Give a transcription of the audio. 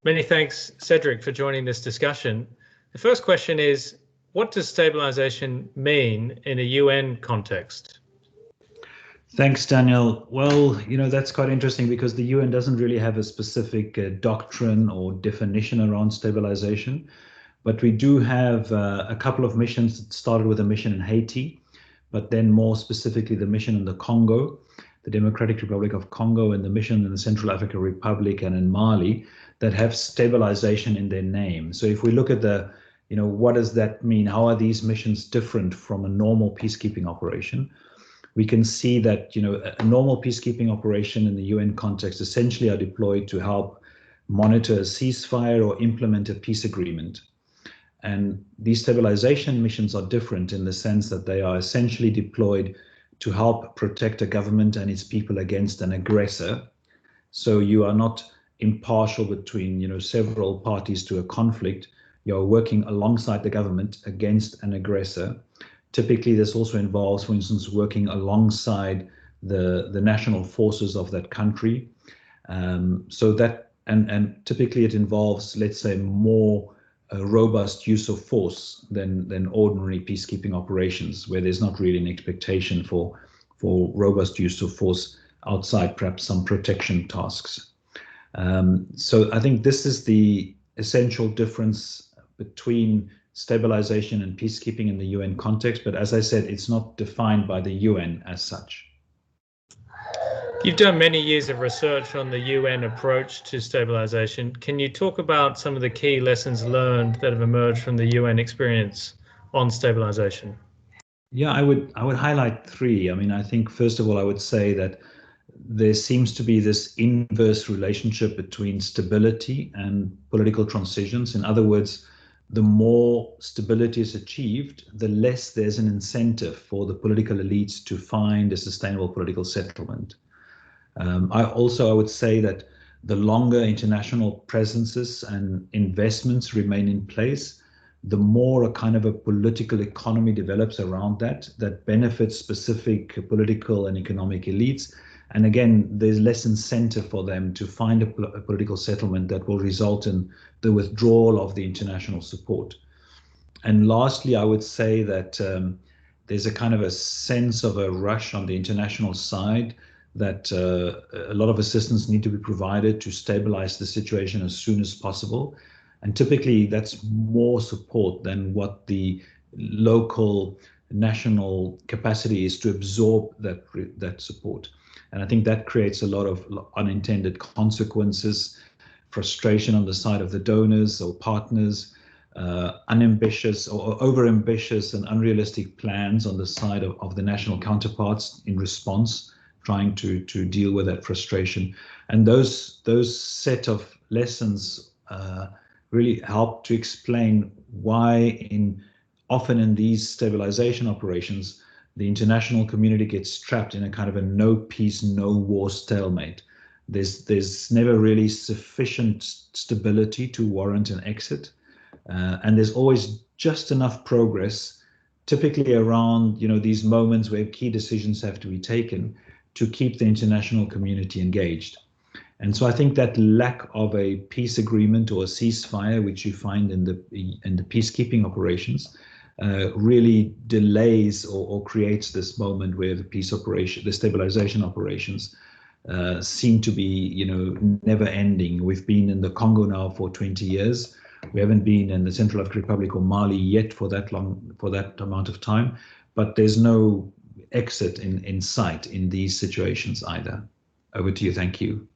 Many thanks, Cedric, for joining this discussion. The first question is, what does stabilization mean in a UN context? Thanks, Daniel. Well, that's quite interesting because the UN doesn't really have a specific doctrine or definition around stabilization, but we do have a couple of missions that started with a mission in Haiti, but then more specifically the mission in the Congo, the Democratic Republic of Congo, and the mission in the Central African Republic and in Mali that have stabilization in their name. So if we look at what does that mean? How are these missions different from a normal peacekeeping operation? We can see that, a normal peacekeeping operation in the UN context essentially are deployed to help monitor a ceasefire or implement a peace agreement. And these stabilization missions are different in the sense that they are essentially deployed to help protect a government and its people against an aggressor. So you are not impartial between, several parties to a conflict. You're working alongside the government against an aggressor. Typically, this also involves, for instance, working alongside the national forces of that country. So that, and typically it involves, let's say, more robust use of force than ordinary peacekeeping operations, where there's not really an expectation for robust use of force outside perhaps some protection tasks. So I think this is the essential difference between stabilization and peacekeeping in the UN context, but as I said, it's not defined by the UN as such. You've done many years of research on the UN approach to stabilization. Can you talk about some of the key lessons learned that have emerged from the UN experience on stabilization? Yeah, I would highlight three. I think first of all, I would say that there seems to be this inverse relationship between stability and political transitions. In other words, the more stability is achieved, the less there's an incentive for the political elites to find a sustainable political settlement. I would say that the longer international presences and investments remain in place, the more a kind of a political economy develops around that benefits specific political and economic elites. And again, there's less incentive for them to find a political settlement that will result in the withdrawal of the international support. And lastly, I would say that there's a kind of a sense of a rush on the international side that a lot of assistance need to be provided to stabilize the situation as soon as possible. And typically that's more support than what the local national capacity is to absorb that support. And I think that creates a lot of unintended consequences, frustration on the side of the donors or partners, unambitious or overambitious and unrealistic plans on the side of the national counterparts in response, trying to deal with that frustration. And those set of lessons really help to explain why often in these stabilization operations, the international community gets trapped in a kind of a no peace, no war stalemate. There's never really sufficient stability to warrant an exit. And there's always just enough progress, typically around these moments where key decisions have to be taken to keep the international community engaged. And so I think that lack of a peace agreement or a ceasefire, which you find in the peacekeeping operations, really delays or creates this moment where the stabilization operations seem to be never ending. We've been in the Congo now for 20 years. We haven't been in the Central African Republic or Mali yet for that amount of time, but there's no exit in sight in these situations either. Over to you. Thank you.